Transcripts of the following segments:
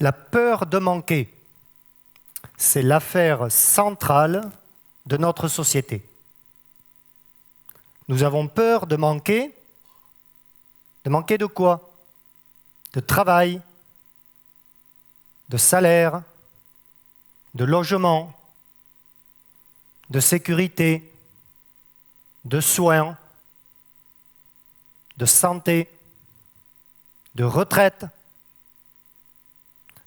La peur de manquer, c'est l'affaire centrale de notre société. Nous avons peur de manquer. De manquer de quoi? De travail, de salaire, de logement, de sécurité, de soins, de santé, de retraite.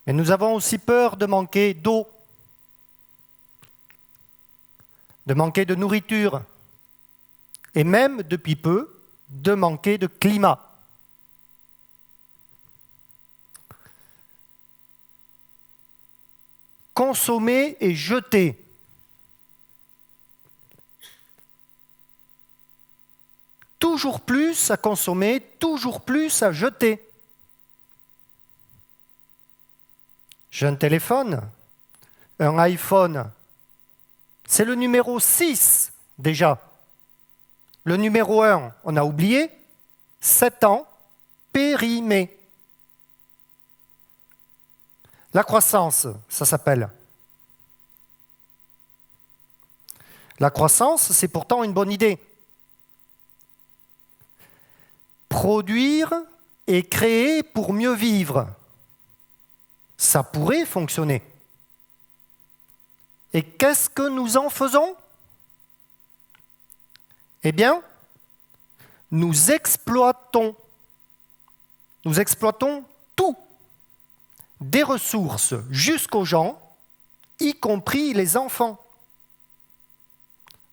Mais nous avons aussi peur de manquer d'eau, de manquer de nourriture, et même, depuis peu, de manquer de climat. Consommer et jeter. Toujours plus à consommer, toujours plus à jeter. J'ai un téléphone, un iPhone. C'est le numéro 6 déjà. Le numéro 1, on a oublié, 7 ans, périmé. La croissance, ça s'appelle. La croissance, c'est pourtant une bonne idée. Produire et créer pour mieux vivre. Ça pourrait fonctionner. Et qu'est-ce que nous en faisons? Eh bien, nous exploitons tout, des ressources jusqu'aux gens, y compris les enfants,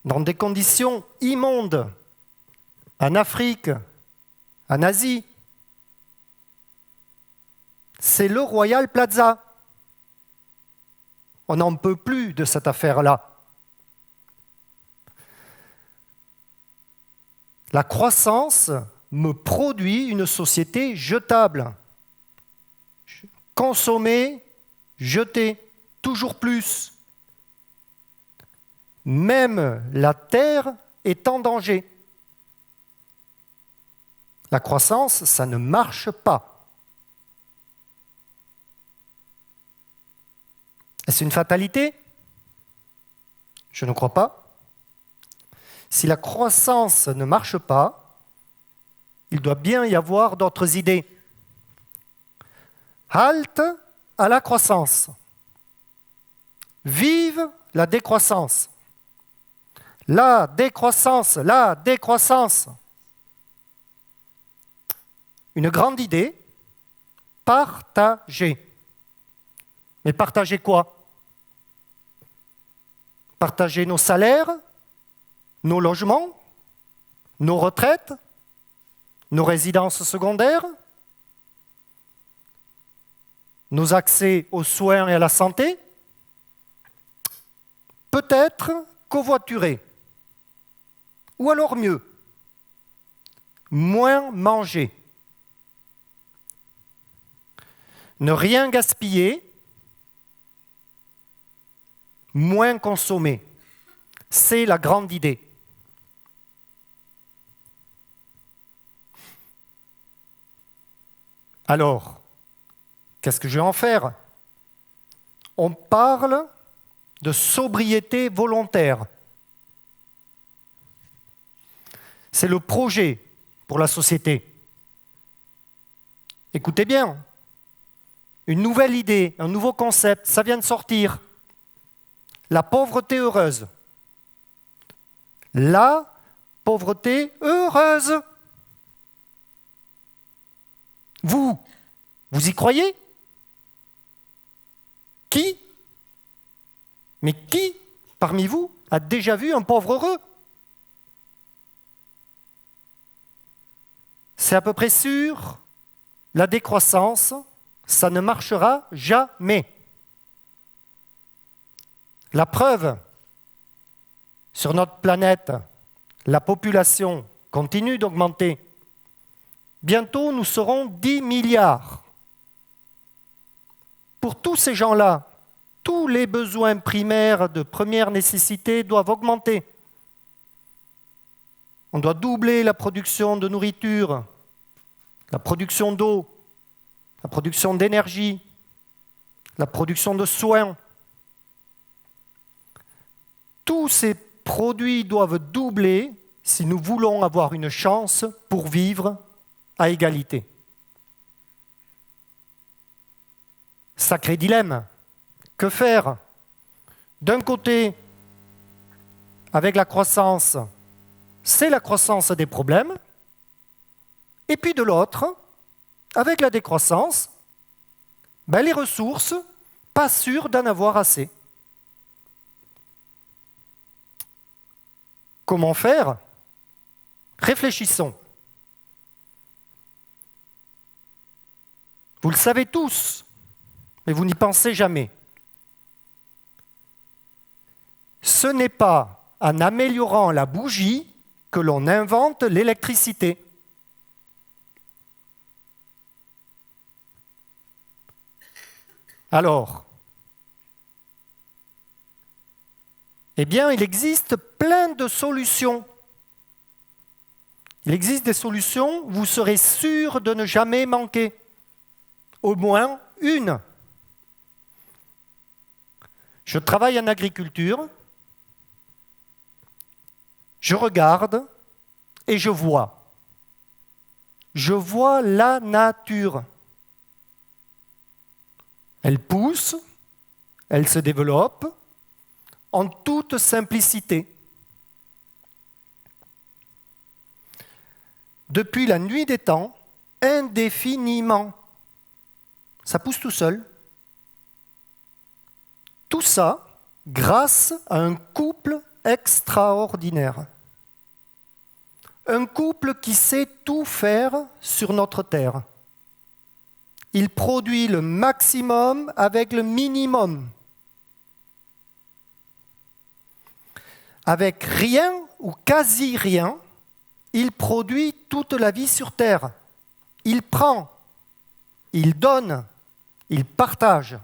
dans des conditions immondes, en Afrique, en Asie. C'est le Royal Plaza. On n'en peut plus de cette affaire-là. La croissance me produit une société jetable. Consommer, jeter, toujours plus. Même la terre est en danger. La croissance, ça ne marche pas. Est-ce une fatalité? Je ne crois pas. Si la croissance ne marche pas, il doit bien y avoir d'autres idées. Halte à la croissance. Vive la décroissance. La décroissance, la décroissance. Une grande idée, partager. Mais partager quoi? Partager nos salaires, nos logements, nos retraites, nos résidences secondaires, nos accès aux soins et à la santé, peut-être covoiturer. Ou alors mieux, moins manger. Ne rien gaspiller, moins consommer. C'est la grande idée. Alors, qu'est-ce que je vais en faire? On parle de sobriété volontaire. C'est le projet pour la société. Écoutez bien, une nouvelle idée, un nouveau concept, ça vient de sortir. La pauvreté heureuse. La pauvreté heureuse. Vous y croyez? Qui? Mais qui, parmi vous, a déjà vu un pauvre heureux? C'est à peu près sûr, la décroissance, ça ne marchera jamais. La preuve, sur notre planète, la population continue d'augmenter. Bientôt, nous serons 10 milliards. Pour tous ces gens-là, tous les besoins primaires de première nécessité doivent augmenter. On doit doubler la production de nourriture, la production d'eau, la production d'énergie, la production de soins. Tous ces produits doivent doubler si nous voulons avoir une chance pour vivre à égalité. Sacré dilemme. Que faire? D'un côté, avec la croissance, c'est la croissance des problèmes, et puis de l'autre, avec la décroissance, les ressources, pas sûres d'en avoir assez. Comment faire? Réfléchissons. Vous le savez tous, mais vous n'y pensez jamais. Ce n'est pas en améliorant la bougie que l'on invente l'électricité. Alors, eh bien, il existe plein de solutions. Il existe des solutions, vous serez sûr de ne jamais manquer. Au moins une. Je travaille en agriculture, je regarde et je vois. Je vois la nature. Elle pousse, elle se développe en toute simplicité. Depuis la nuit des temps, indéfiniment. Ça pousse tout seul. Tout ça grâce à un couple extraordinaire. Un couple qui sait tout faire sur notre terre. Il produit le maximum avec le minimum. Avec rien ou quasi rien, il produit toute la vie sur terre. Il prend, il donne, il partage.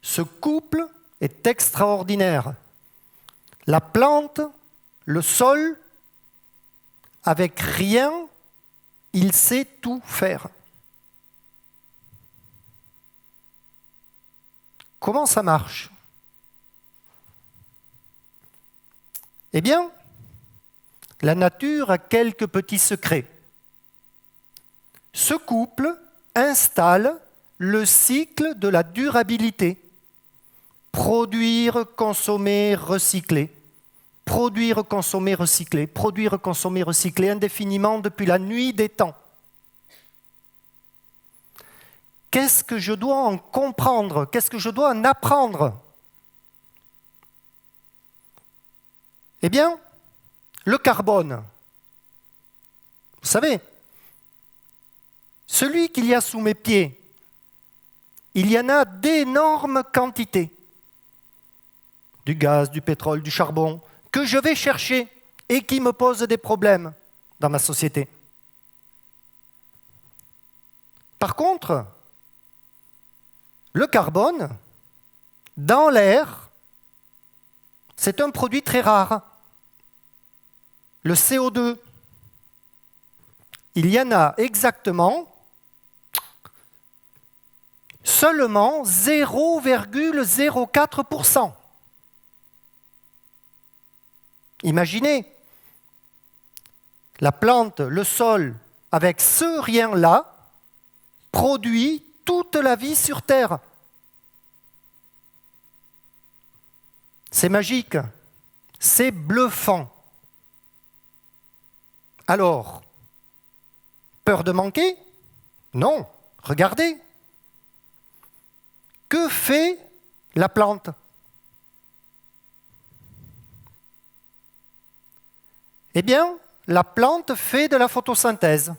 Ce couple est extraordinaire. La plante, le sol, avec rien, il sait tout faire. Comment ça marche? Eh bien, la nature a quelques petits secrets. Ce couple installe le cycle de la durabilité. Produire, consommer, recycler. Produire, consommer, recycler. Produire, consommer, recycler indéfiniment depuis la nuit des temps. Qu'est-ce que je dois en comprendre? Qu'est-ce que je dois en apprendre? Eh bien, le carbone. Vous savez, celui qu'il y a sous mes pieds, il y en a d'énormes quantités. Du gaz, du pétrole, du charbon, que je vais chercher et qui me posent des problèmes dans ma société. Par contre, le carbone, dans l'air, c'est un produit très rare. Le CO2, il y en a exactement seulement 0,04%. Imaginez, la plante, le sol, avec ce rien-là, produit toute la vie sur Terre. C'est magique, c'est bluffant. Alors, peur de manquer? Non, regardez. Que fait la plante? Eh bien, la plante fait de la photosynthèse.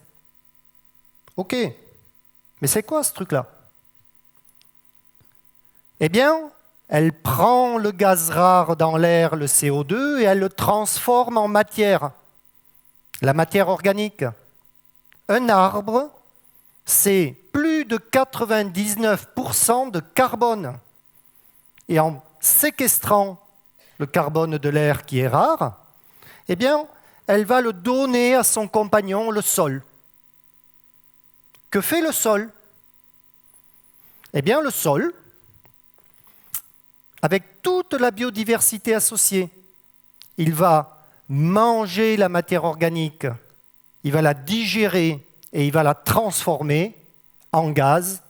Ok, mais c'est quoi ce truc-là? Eh bien, elle prend le gaz rare dans l'air, le CO2, et elle le transforme en matière, la matière organique. Un arbre, c'est plus de 99% de carbone. Et en séquestrant le carbone de l'air qui est rare, eh bien, elle va le donner à son compagnon, le sol. Que fait le sol? Eh bien, le sol, avec toute la biodiversité associée, il va manger la matière organique, il va la digérer et il va la transformer en gaz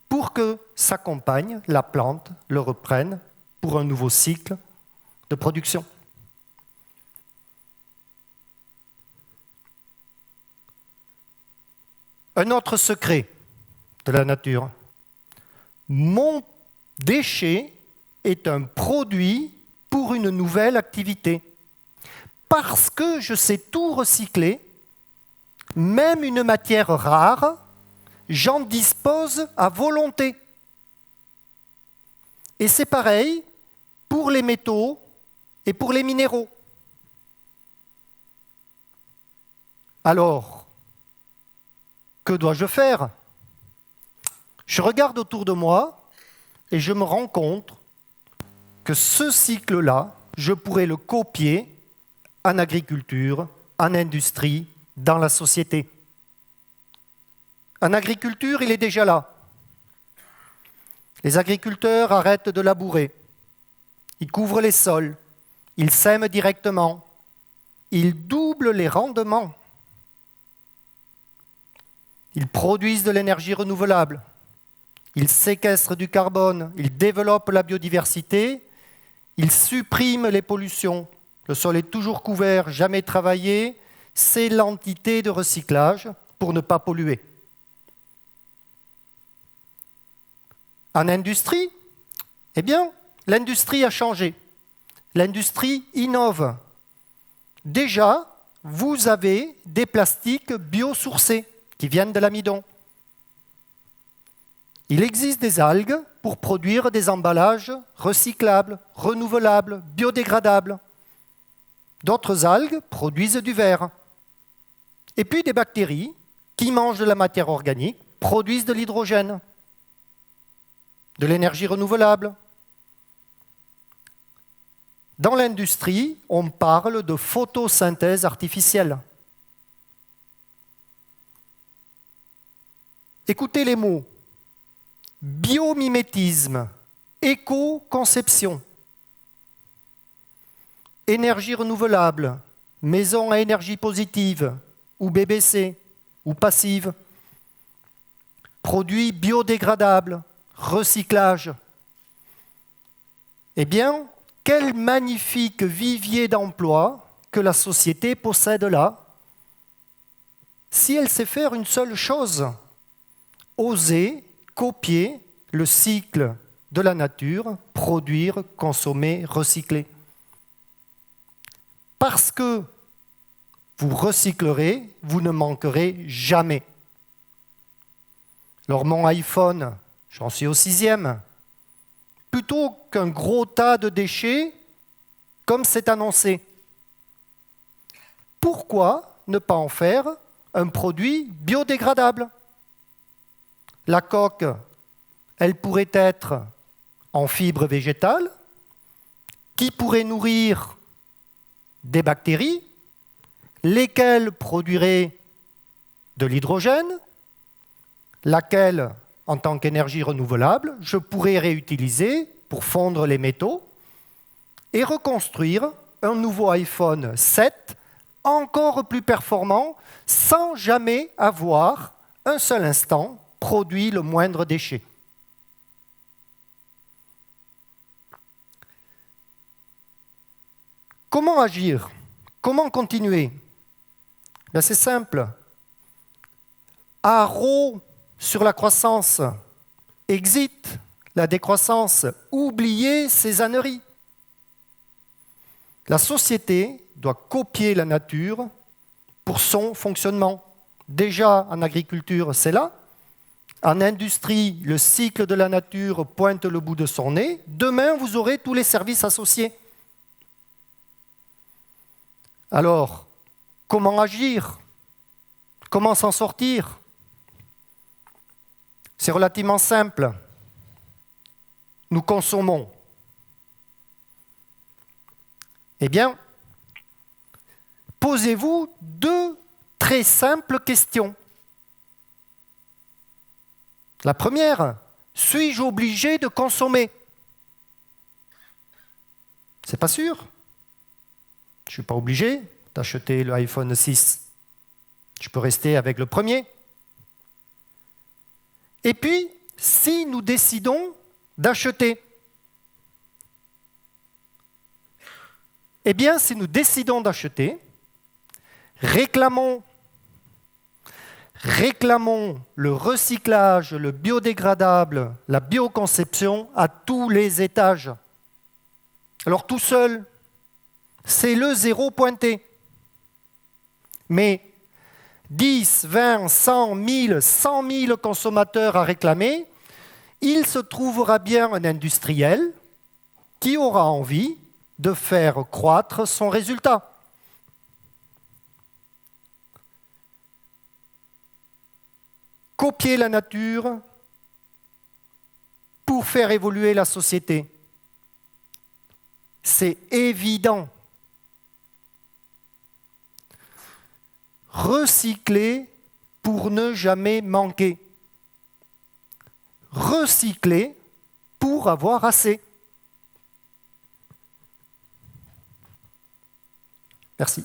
pour que sa compagne, la plante, le reprenne pour un nouveau cycle de production. Un autre secret de la nature. Mon déchet est un produit pour une nouvelle activité. Parce que je sais tout recycler, même une matière rare, j'en dispose à volonté. Et c'est pareil pour les métaux et pour les minéraux. Alors, que dois-je faire? Je regarde autour de moi et je me rends compte que ce cycle-là, je pourrais le copier en agriculture, en industrie, dans la société. En agriculture, il est déjà là. Les agriculteurs arrêtent de labourer. Ils couvrent les sols. Ils sèment directement. Ils doublent les rendements. Ils produisent de l'énergie renouvelable. Ils séquestrent du carbone. Ils développent la biodiversité. Ils suppriment les pollutions. Le sol est toujours couvert, jamais travaillé. C'est l'entité de recyclage pour ne pas polluer. En industrie, eh bien, l'industrie a changé. L'industrie innove. Déjà, vous avez des plastiques biosourcés qui viennent de l'amidon. Il existe des algues pour produire des emballages recyclables, renouvelables, biodégradables. D'autres algues produisent du verre. Et puis des bactéries qui mangent de la matière organique produisent de l'hydrogène, de l'énergie renouvelable. Dans l'industrie, on parle de photosynthèse artificielle. Écoutez les mots. Biomimétisme, éco-conception, énergie renouvelable, maison à énergie positive, ou BBC, ou passive, produits biodégradables, recyclage. Eh bien, quel magnifique vivier d'emploi que la société possède là, si elle sait faire une seule chose, oser copier le cycle de la nature, produire, consommer, recycler. Parce que vous recyclerez, vous ne manquerez jamais. Alors mon iPhone, j'en suis au 6e. Plutôt qu'un gros tas de déchets, comme c'est annoncé. Pourquoi ne pas en faire un produit biodégradable? La coque, elle pourrait être en fibre végétale, qui pourrait nourrir des bactéries, lesquelles produiraient de l'hydrogène, laquelle, en tant qu'énergie renouvelable, je pourrais réutiliser pour fondre les métaux et reconstruire un nouveau iPhone 7 encore plus performant sans jamais avoir un seul instant produit le moindre déchet. Comment agir? Comment continuer? Ben c'est simple. Haro sur la croissance, exit la décroissance, oubliez ces âneries. La société doit copier la nature pour son fonctionnement. Déjà en agriculture, c'est là. En industrie, le cycle de la nature pointe le bout de son nez. Demain, vous aurez tous les services associés. Alors, comment agir? Comment s'en sortir? C'est relativement simple. Nous consommons. Eh bien, posez-vous deux très simples questions. La première, Suis-je obligé de consommer? C'est pas sûr. Je ne suis pas obligé d'acheter l'iPhone 6. Je peux rester avec le premier. Et puis, si nous décidons d'acheter, eh bien, si nous décidons d'acheter, réclamons le recyclage, le biodégradable, la bioconception à tous les étages. Alors tout seul, c'est le zéro pointé. Mais 10, 20, 100, 1000, 100 000 consommateurs à réclamer, il se trouvera bien un industriel qui aura envie de faire croître son résultat. Copier la nature pour faire évoluer la société. C'est évident. Recycler pour ne jamais manquer. Recycler pour avoir assez. Merci.